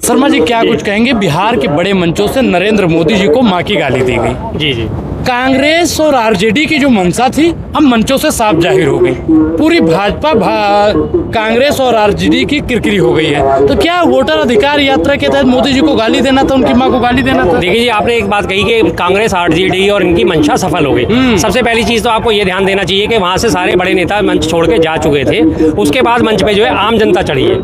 शर्मा जी क्या कुछ कहेंगे? बिहार के बड़े मंचों से नरेंद्र मोदी जी को मां की गाली दी गई। जी जी। कांग्रेस और आरजेडी की जो मंशा थी अब मंचों से साफ जाहिर हो गई। पूरी भाजपा कांग्रेस और आरजेडी की किरकिरी हो गई है। तो क्या वोटर अधिकार यात्रा के तहत मोदी जी को गाली देना था, उनकी मां को गाली देना था? देखिए जी, आपने एक बात कही कि कांग्रेस आरजेडी और इनकी मंशा सफल हो गई। सबसे पहली चीज तो आपको ये ध्यान देना चाहिए कि वहां से सारे बड़े नेता मंच छोड़ के जा चुके थे। उसके बाद मंच पे जो है आम जनता चढ़ी है।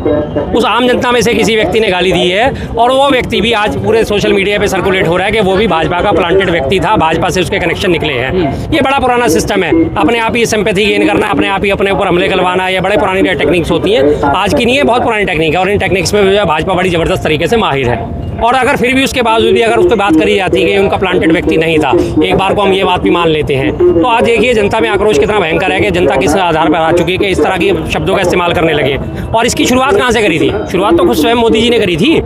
उस आम जनता में से किसी व्यक्ति ने गाली दी है और वो व्यक्ति भी आज पूरे सोशल मीडिया पे सर्कुलेट हो रहा है कि वो भी भाजपा का प्लांटेड व्यक्ति था, भाजपा से के कनेक्शन निकले हैं। ये बड़ा पुराना सिस्टम है, अपने आप ही सिंपैथी गेन करना, अपने आप ही अपने ऊपर हमले करवाना, ये बड़े पुरानी टेक्निक्स होती हैं। आज की नहीं है, बहुत पुरानी टेक्निक है और इन टेक्निक्स में भाजपा बड़ी जबरदस्त तरीके से माहिर है। और अगर फिर भी उसके बावजूद भी अगर उस पर बात करी जाती है कि उनका प्लांटेड व्यक्ति नहीं था, एक बार को हम ये बात भी मान लेते हैं, तो आज देखिए जनता में आक्रोश कितना भयंकर है कि जनता किस आधार पर आ चुकी है कि इस तरह की शब्दों का इस्तेमाल करने लगे। और इसकी शुरुआत कहाँ से करी थी? शुरुआत तो खुद स्वयं मोदी जी ने करी थी।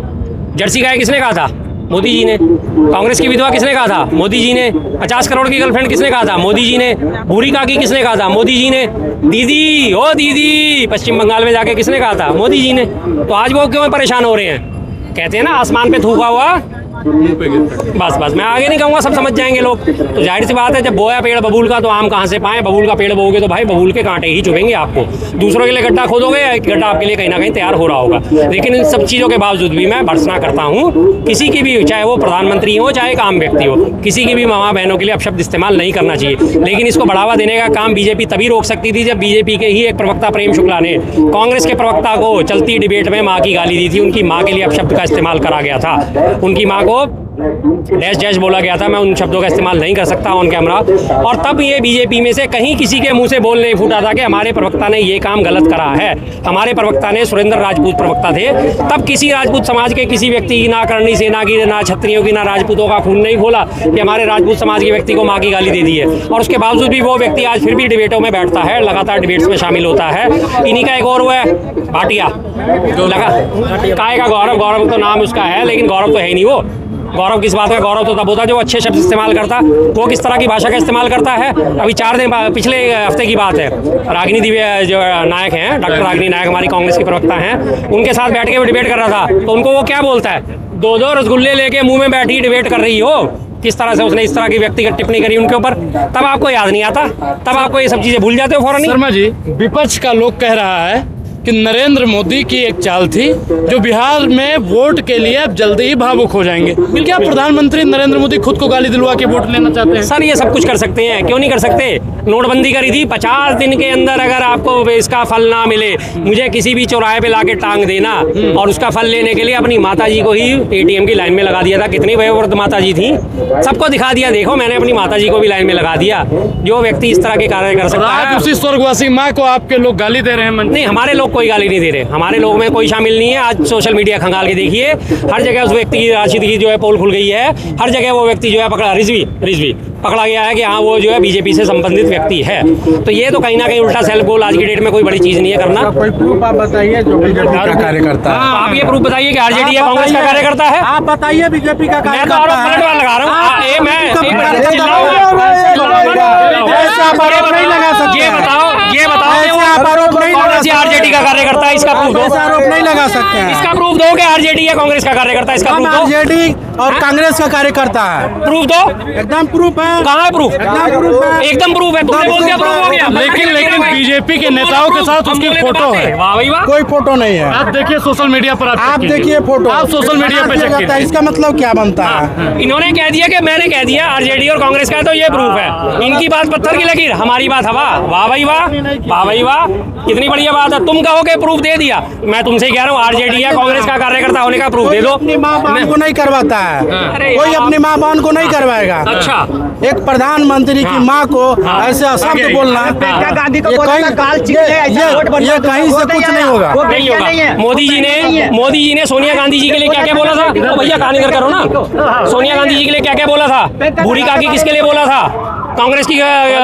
जर्सी गाय किसने कहा था? मोदी जी ने। कांग्रेस की विधवा किसने कहा था? मोदी जी ने। 50 करोड़ की गर्लफ्रेंड किसने कहा था? मोदी जी ने। भूरी काकी किसने कहा था? मोदी जी ने। दीदी ओ दीदी पश्चिम बंगाल में जाके किसने कहा था? मोदी जी ने। तो आज वो क्यों परेशान हो रहे हैं? कहते हैं ना आसमान पे थूका हुआ बस मैं आगे नहीं कहूँगा, सब समझ जाएंगे लोग। तो जाहिर सी बात है, जब बोया पेड़ बबूल का तो आम कहाँ से पाएं? बबूल का पेड़ बोओगे तो भाई बबूल के कांटे ही चुभेंगे आपको। दूसरों के लिए गड्ढा खोदोगे, एक गड्ढा आपके लिए कहीं ना कहीं तैयार हो रहा होगा। लेकिन इन सब चीज़ों के बावजूद भी मैं भर्त्सना करता हूँ किसी की भी, चाहे वो प्रधानमंत्री हो चाहे एक आम व्यक्ति हो, किसी की भी माँ बहनों के लिए अपशब्द इस्तेमाल नहीं करना चाहिए। लेकिन इसको बढ़ावा देने का काम बीजेपी तभी रोक सकती थी जब बीजेपी के ही एक प्रवक्ता प्रेम शुक्ला ने कांग्रेस के प्रवक्ता को चलती डिबेट में माँ की गाली दी थी। उनकी माँ के लिए अपशब्द का इस्तेमाल करा गया था। उनकी माँ को डैश डैश बोला गया था। मैं उन शब्दों का इस्तेमाल नहीं कर सकता ऑन कैमरा। और तब ये बीजेपी में से कहीं किसी के मुंह से बोल नहीं फूटा था कि हमारे प्रवक्ता ने ये काम गलत करा है। हमारे प्रवक्ता ने, सुरेंद्र राजपूत प्रवक्ता थे, तब किसी राजपूत समाज के किसी व्यक्ति की, ना करणी सेना की, ना क्षत्रियों की, ना राजपूतों का खून नहीं खोला कि हमारे राजपूत समाज के व्यक्ति को माँ की गाली दे दी है। और उसके बावजूद भी वो व्यक्ति आज फिर भी डिबेटों में बैठता है, लगातार डिबेट्स में शामिल होता है। इन्हीं का एक और वो है भाटिया, लगा काय का गौरव। गौरव तो नाम उसका है लेकिन गौरव तो है ही नहीं। वो गौरव किस बात का? गौरव तो तब होता जो अच्छे शब्द इस्तेमाल करता। वो किस तरह की भाषा का इस्तेमाल करता है? अभी 4 दिन पिछले हफ्ते की बात है, रागिनी दिव्य जो नायक हैं, डॉक्टर रागिनी नायक हमारी कांग्रेस की प्रवक्ता हैं, उनके साथ बैठ के वो डिबेट कर रहा था। तो उनको वो क्या बोलता है? 2-2 रसगुल्ले लेके मुंह में बैठी डिबेट कर रही हो। किस तरह से उसने इस तरह की व्यक्तिगत टिप्पणी करी उनके ऊपर। तब आपको याद नहीं आता, तब आपको ये सब चीजें भूल जाते हो फौरन ही। शर्मा जी, विपक्ष का लोग कह रहा है कि नरेंद्र मोदी की एक चाल थी जो बिहार में वोट के लिए अब जल्दी ही भावुक हो जाएंगे। क्या प्रधानमंत्री नरेंद्र मोदी खुद को गाली दिलवा के वोट लेना चाहते हैं? सर ये सब कुछ कर सकते हैं, क्यों नहीं कर सकते? नोटबंदी करी थी, 50 दिन के अंदर अगर आपको इसका फल ना मिले, मुझे किसी भी चौराहे पे लाके टांग देना और उसका फल लेने के लिए अपनी माता जी को ही एटीएम की लाइन में लगा दिया था। कितनी वयोवृद्ध माता जी थी, सबको दिखा दिया, देखो मैंने अपनी माता जी को भी लाइन में लगा दिया। जो व्यक्ति इस तरह के कार्य कर सकता है, उसी स्वर्गवासी माँ को आपके लोग गाली दे रहे हैं। नहीं, हमारे लोग कोई गाली नहीं दे रहे, हमारे लोग में कोई शामिल नहीं है। आज सोशल मीडिया खंगाल के देखिए, हर जगह उस व्यक्ति की राशि की जो है पोल खुल गई है। हर जगह वो व्यक्ति जो है पकड़ा, रिजवी पकड़ा गया है कि हाँ वो जो है बीजेपी से संबंधित व्यक्ति है। तो ये तो कहीं ना कहीं उल्टा सेल्फ गोल आज की डेट में कोई बड़ी चीज नहीं है करना। कोई प्रूफ आप बताइए जो बीजेपी का कार्यकर्ता है। आप ये प्रूफ बताइए कि आरजेडी कांग्रेस का कार्यकर्ता है। आप बताइए बीजेपी का मैं तो आरोप पलटवार लगा रहा हूँ। ये बताओ आरजेडी का कार्यकर्ता है, इसका प्रूफ दो। आरोप नहीं लगा सकते हैं। इसका प्रूफ दो कि आरजेडी है कांग्रेस का कार्यकर्ता है। इसका प्रूफ दो। आरजेडी और कांग्रेस का कार्यकर्ता है। प्रूफ दो। एकदम प्रूफ है। कहाँ है प्रूफ? एकदम प्रूफ है। तुमने बोल दिया प्रूफ हो गया। लेकिन बीजेपी के नेताओं के साथ उसकी फोटो है। वाह भाई वाह। कोई फोटो नहीं है। आप देखिए सोशल मीडिया पर, आप देखिए फोटो, आप सोशल मीडिया पे चेक कीजिए। इसका मतलब क्या बनता है? इन्होंने कह दिया कि मैंने कह दिया आरजेडी और कांग्रेस का, तो ये प्रूफ है। इनकी बात पत्थर की लकीर, हमारी बात हवा। वाह भाई वाह, वाह भाई वाह, कितनी बढ़िया बात है। तुम कहोगे प्रूफ दे दिया, मैं तुमसे कह रहा हूँ आरजेडी या कांग्रेस का कार्यकर्ता होने का प्रूफ दे दो। अपनी माँ बहन को नहीं करवाता है, कोई अपनी माँ बहन को नहीं करवाएगा। अच्छा, एक प्रधानमंत्री की माँ को ऐसे शब्द बोलना, ये कहीं से कुछ नहीं होगा। नहीं होगा। मोदी जी ने सोनिया गांधी जी के लिए क्या क्या बोला था? तो भैया कहानी कर करो ना। सोनिया गांधी जी के लिए क्या क्या बोला था? बूढ़ी काकी किसके लिए बोला था? कांग्रेस की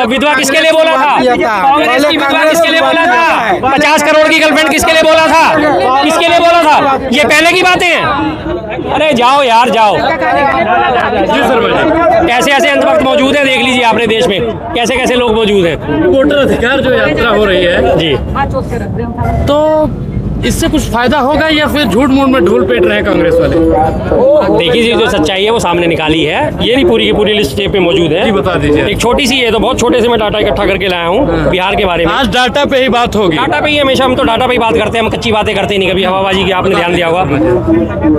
विधवा किसके लिए बोला था? कांग्रेस की विधवा किसके लिए बोला था? 50 करोड़ की गर्लफ्रेंड किसके लिए बोला था? किसके लिए बोला था? ये पहले की बातें हैं। अरे जाओ यार जाओ। जी सर, कैसे ऐसे अंधभक्त मौजूद है, देख लीजिए आपने देश में कैसे कैसे लोग मौजूद हैं। वोटर अधिकार जो यात्रा हो रही है जी, तो इससे कुछ फायदा होगा या फिर झूठ मूठ में ढूल पेट रहे हैं कांग्रेस वाले? देखिए जी, जो सच्चाई है वो सामने निकाली है। ये नहीं पूरी की पूरी लिस्ट टेप पे मौजूद है। जी बता दीजिए। एक छोटी सी है, तो बहुत छोटे से मैं डाटा इकट्ठा करके लाया हूँ बिहार के बारे में। आज डाटा पे ही बात होगी। डाटा पे ही हमेशा हम तो डाटा पे ही बात करते हैं, हम कच्ची बातें करते नहीं कभी हवाबाजी की। आपने ध्यान दिया होगा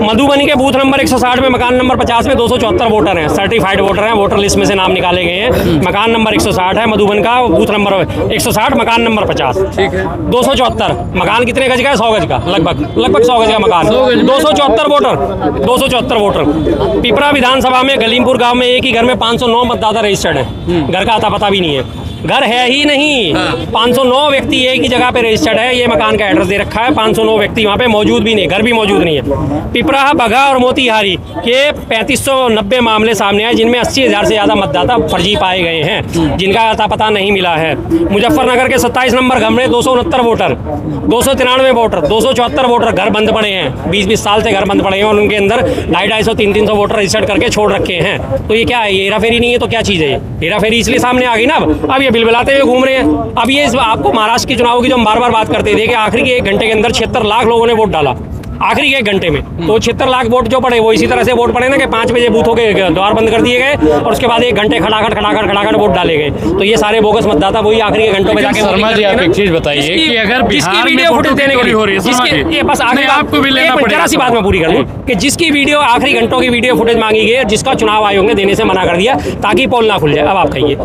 मधुबनी के बूथ नंबर 160 में मकान नंबर 50 में 274 वोटर हैं, सर्टिफाइड वोटर हैं, वोटर लिस्ट में से नाम निकाले गए हैं। मकान नंबर 160 है मधुबन का, बूथ नंबर 160, मकान नंबर 50। ठीक है। 274 मकान कितने गज का है? 100 गज का, लगभग 100 गज का मकान। 274 वोटर, 274 वोटर। पिपरा विधानसभा में गलीमपुर गांव में एक ही घर में 509 मतदाता रजिस्टर्ड है। घर का अता पता भी नहीं है, घर है ही नहीं। 509 व्यक्ति एक ही जगह पे रजिस्टर्ड है। ये मकान का एड्रेस दे रखा है। 509 व्यक्ति वहाँ पे मौजूद भी नहीं, घर भी मौजूद नहीं है। पिपरा, बघा और मोतीहारी के 3590 मामले सामने आए, जिनमें 80,000 से ज़्यादा मतदाता फर्जी पाए गए हैं, जिनका अता पता नहीं मिला है। मुजफ्फरनगर के 27 नंबर घर में 269 वोटर, 293 वोटर, 274 वोटर घर बंद पड़े हैं। 20-20 साल से घर बंद पड़े हैं और उनके अंदर 250, 300 वोटर रजिस्टर्ड करके छोड़ रखे हैं। तो ये क्या है? ये हेराफेरी नहीं है तो क्या चीज़ है? हेराफेरी इसलिए सामने आ गई ना। अब ये बिलबिलाते हुए घूम रहे हैं। अब ये आपको महाराष्ट्र के चुनाव की जो हम बार बार बात करते थे कि आखिरी के 1 घंटे के अंदर 76 लाख लोगों ने वोट डाला, आखिरी के 1 घंटे में। तो 76 लाख वोट जो पड़े वो इसी तरह से वोट पड़े ना कि 5 बजे बूथों के द्वार बंद कर दिए गए और उसके बाद 1 घंटे खड़ाखट वोट डाले गए। तो ये सारे बोगस मतदाता वही आखिरी के घंटों में जाके। शर्मा जी, आप एक चीज बताइए कि अगर जिसकी वीडियो फुटेज देने के लिए हो रही है, ये बस आखिरी आपको भी लेना पड़ेगा। जरा सी बात मैं पूरी कर लूं कि जिसकी वीडियो आखिरी घंटों की वीडियो फुटेज मांगी गई, जिसका चुनाव आयोग ने देने से मना कर दिया ताकि पोल ना खुल जाए। अब आप कहिए,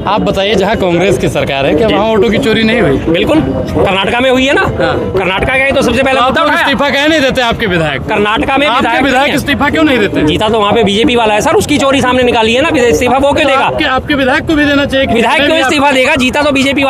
आप बताइए, जहाँ कांग्रेस की सरकार है क्या वहाँ ऑटो की चोरी नहीं हुई? बिल्कुल, कर्नाटका में हुई है ना। कर्नाटका गए तो सबसे पहले इस्तीफा कह नहीं देते आपके विधायक? कर्नाटका में विधायक इस्तीफा क्यों नहीं देते? जीता तो वहाँ पे बीजेपी वाला है सर, उसकी चोरी सामने निकाली है ना। इस्तीफा वो क्यों देगा? आपके विधायक को भी देना चाहिए। विधायक क्यों इस्तीफा देगा? जीता तो बीजेपी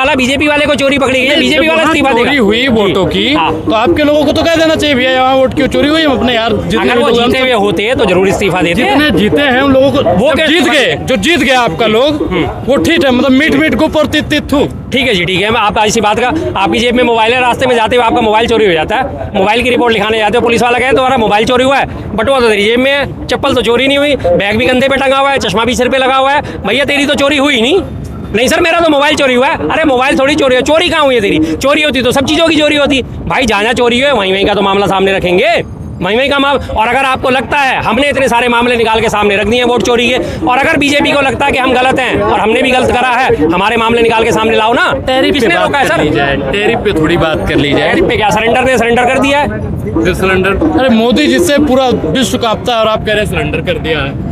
वाले को चोरी पकड़ी गई, बीजेपी वाला इस्तीफा देगा। चोरी हुई वोटों की, तो आपके लोगों को तो कह देना चाहिए भैया यहाँ वोट क्यों चोरी हुई? हम अपने यार अगर वो जीते हुए होते तो जरूर इस्तीफा देते। जितने जीते हैं उन लोगों को, वो जीत गए, जो जीत गए आपका लोग, वो ठीक है। मतलब मीट गुप और तित थू। ठीक है जी, ठीक है। मैं आप ऐसी बात का, आपकी जेब में मोबाइल है, रास्ते में जाते हुए आपका मोबाइल चोरी हो जाता है, मोबाइल की रिपोर्ट लिखाने जाते हो, पुलिस वाला कहे तुम्हारा मोबाइल चोरी हुआ है, बटुआ तो तेरी जेब में है, चप्पल तो चोरी नहीं हुई, बैग भी कंधे पे टंगा हुआ है, चश्मा भी सिर पे लगा हुआ है, भैया तेरी तो चोरी हुई नहीं सर, मेरा तो मोबाइल चोरी हुआ है। अरे मोबाइल थोड़ी चोरी है, चोरी कहाँ हुई है तेरी? चोरी होती तो सब चीज़ों की चोरी होती भाई। जहाँ चोरी है वहीं का तो मामला सामने रखेंगे, वहीं का मामला। और अगर आपको लगता है हमने इतने सारे मामले निकाल के सामने रख दिए वोट चोरी के, और अगर बीजेपी को लगता है कि हम गलत हैं और हमने भी गलत करा है, हमारे मामले निकाल के सामने लाओ ना। किसने रोका है सर? टैरिफ पे थोड़ी बात कर ली जाए। टैरिफ पे क्या सरेंडर कर दिया है? सिलेंडर, अरे मोदी जी से पूरा विश्व कांपता है और आप कह रहे हैं सरेंडर कर दिया है।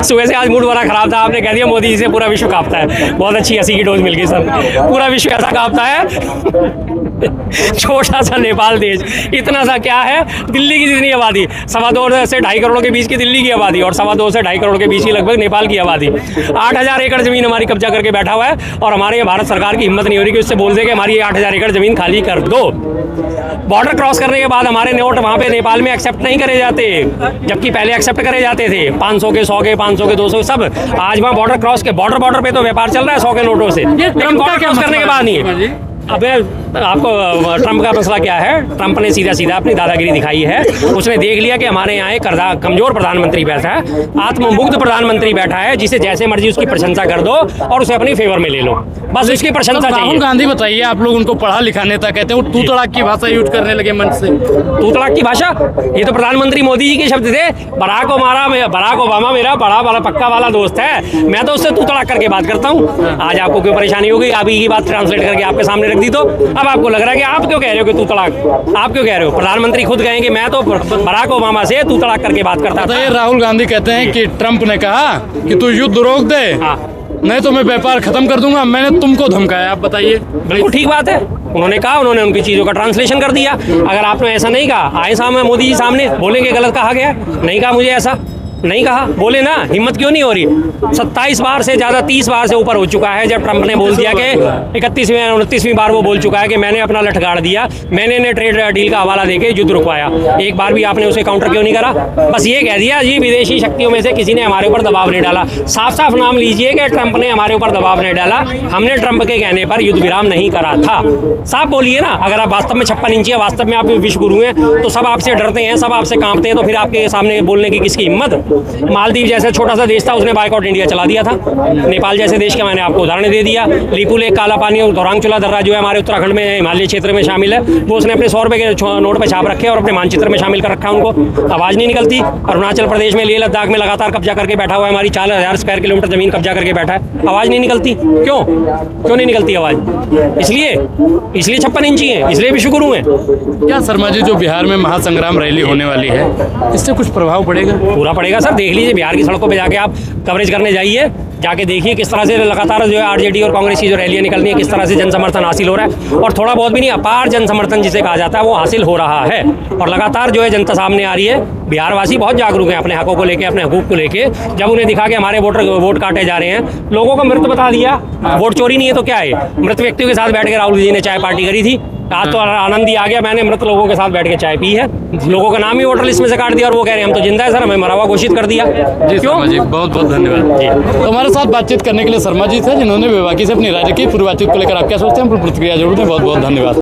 सुबह से आज मूड बड़ा खराब था, आपने कह दिया मोदी जी से पूरा विश्व कांपता है। बहुत अच्छी हंसी की डोज मिल गई सर। पूरा विश्व ऐसा कांपता है। छोटा सा नेपाल देश, इतना सा क्या है, दिल्ली की जितनी आबादी, 2.25 से 2.5 करोड़ के बीच की दिल्ली की आबादी और 2.25 से 2.5 करोड़ के बीच की लगभग नेपाल की आबादी। 8,000 एकड़ जमीन हमारी कब्जा करके बैठा हुआ है और हमारे यहाँ भारत सरकार की हिम्मत नहीं हो रही कि उससे बोल दे कि हमारी 8,000 एकड़ जमीन खाली कर दो। बॉर्डर क्रॉस करने के बाद हमारे नोट वहाँ पे नेपाल में एक्सेप्ट नहीं करे जाते, जबकि पहले एक्सेप्ट करे जाते थे। 500 के, 100 के, 500 के, 200 सब। आज वहाँ बॉर्डर क्रॉस के बॉर्डर पे तो व्यापार चल रहा है 100 के नोटों से, लेकिन बॉर्डर क्रॉस करने के बाद नहीं है। अबे आपको ट्रंप का मसला क्या है? ट्रंप ने सीधा अपनी दादागिरी दिखाई है। उसने देख लिया कि हमारे यहाँ एक कमजोर प्रधानमंत्री बैठा है, आत्ममुग्ध प्रधानमंत्री बैठा है, जिसे जैसे मर्जी उसकी प्रशंसा कर दो और उसे अपनी फेवर में ले लो, बस उसकी प्रशंसा चाहिए। राहुल गांधी बताइए, आप लोग उनको पढ़ा लिखा नेता कहते हैं, वो तू तड़ाक की भाषा यूज करने लगे मंच से। तू तड़ाक की भाषा? ये तो प्रधानमंत्री मोदी जी के शब्द थे। बराक ओबामा मेरा बड़ा पक्का वाला दोस्त है, मैं तो उससे तू तड़ाक करके बात करता हूँ। आज आपको क्यों परेशानी हो गई? आप ये बात ट्रांसलेट करके आपके सामने रख दी, तो अब आपको लग रहा है कि आप क्यों कह रहे हो कि तू तड़ाक? आप क्यों कह रहे हो? प्रधानमंत्री खुद कहें कि मैं तो बराक ओबामा से तू तड़ाक करके बात करता था। राहुल गांधी कहते हैं कि ट्रंप ने कहा कि तू युद्ध रोक दे, नहीं तो मैं व्यापार खत्म कर दूंगा, मैंने तुमको धमकाया। आप बताइए। बिल्कुल ठीक बात है, उन्होंने कहा, उन्होंने उनकी चीज़ों का ट्रांसलेशन कर दिया। अगर आपने ऐसा नहीं कहा, आए सामने मोदी जी सामने बोलेंगे गलत कहा गया, नहीं कहा मुझे ऐसा, नहीं कहा, बोले ना। हिम्मत क्यों नहीं हो रही? 27 बार से ज़्यादा 30 बार से ऊपर हो चुका है जब ट्रंप ने बोल दिया कि 31वीं 29वीं बार वो बोल चुका है कि मैंने अपना लठगाड़ दिया, मैंने इन्हें ट्रेड डील का हवाला देके युद्ध रुकवाया। एक बार भी आपने उसे काउंटर क्यों नहीं करा? बस ये कह दिया जी विदेशी शक्तियों में से किसी ने हमारे ऊपर दबाव नहीं डाला। साफ नाम लीजिए कि ट्रंप ने हमारे ऊपर दबाव नहीं डाला, हमने ट्रंप के कहने पर युद्ध विराम नहीं करा था। साफ बोलिए ना। अगर आप वास्तव में 56 इंची वास्तव में आप विश्व गुरु हैं तो सब आपसे डरते हैं, सब आपसे कांपते हैं, तो फिर आपके सामने बोलने की किसकी हिम्मत? मालदीव जैसे छोटा सा देश था, उसने बायकॉट इंडिया चला दिया था। नेपाल जैसे देश का मैंने आपको उदाहरण दे दिया। लीपू लेक, काला पानी और धौरांगचूला दर्रा जो है हमारे उत्तराखंड में हिमालय क्षेत्र में शामिल है, वो उसने अपने 100 रुपये के नोट पर छाप रखे और अपने मानचित्र में शामिल कर रखा है। उनको आवाज़ नहीं निकलती। अरुणाचल प्रदेश में लेह लद्दाख में लगातार कब्जा करके बैठा हुआ है, हमारी 4000 स्क्वायर किलोमीटर ज़मीन कब्जा करके बैठा है, आवाज़ नहीं निकलती। क्यों नहीं निकलती आवाज़? इसलिए 56 इंची है, इसलिए विश्वगुरु हैं। क्या शर्मा जी, जो बिहार में महासंग्राम रैली होने वाली है, इससे कुछ प्रभाव पड़ेगा? पूरा पड़ेगा सर। देख लीजिए बिहार की सड़कों पे जाके आप कवरेज करने जाइए, जाके देखिए किस तरह से लगातार जो है आरजेडी और कांग्रेस की जो रैलियां निकलनी है, किस तरह से जन समर्थन हासिल हो रहा है। और थोड़ा बहुत भी नहीं, अपार जन समर्थन जिसे कहा जाता है वो हासिल हो रहा है। और लगातार जो है जनता सामने आ रही है। बिहारवासी बहुत जागरूक हैं अपने हकों को लेके, अपने हकूक को लेके। जब उन्हें दिखा कि हमारे वोट काटे जा रहे हैं, लोगों को मृत बता दिया। वोट चोरी नहीं है तो क्या है? मृत व्यक्तियों के साथ बैठ के राहुल जी ने चाय पार्टी करी थी। आज तो आनंद ही आ गया, मैंने मृत लोगों के साथ बैठ के चाय पी है। लोगों का नाम ही वोटर लिस्ट में से काट दिया और वो कह रहे हैं हम तो जिंदा है सर, हमें मरा हुआ घोषित कर दिया। जी शर्मा जी, बहुत बहुत धन्यवाद जी। तो हमारे साथ बातचीत करने के लिए शर्मा जी थे, जिन्होंने बेबाकी से अपनी राजकीय पूरी बातचीत को लेकर आप क्या सोचते हैं, अपनी प्रतिक्रिया जरूर दें। बहुत बहुत धन्यवाद।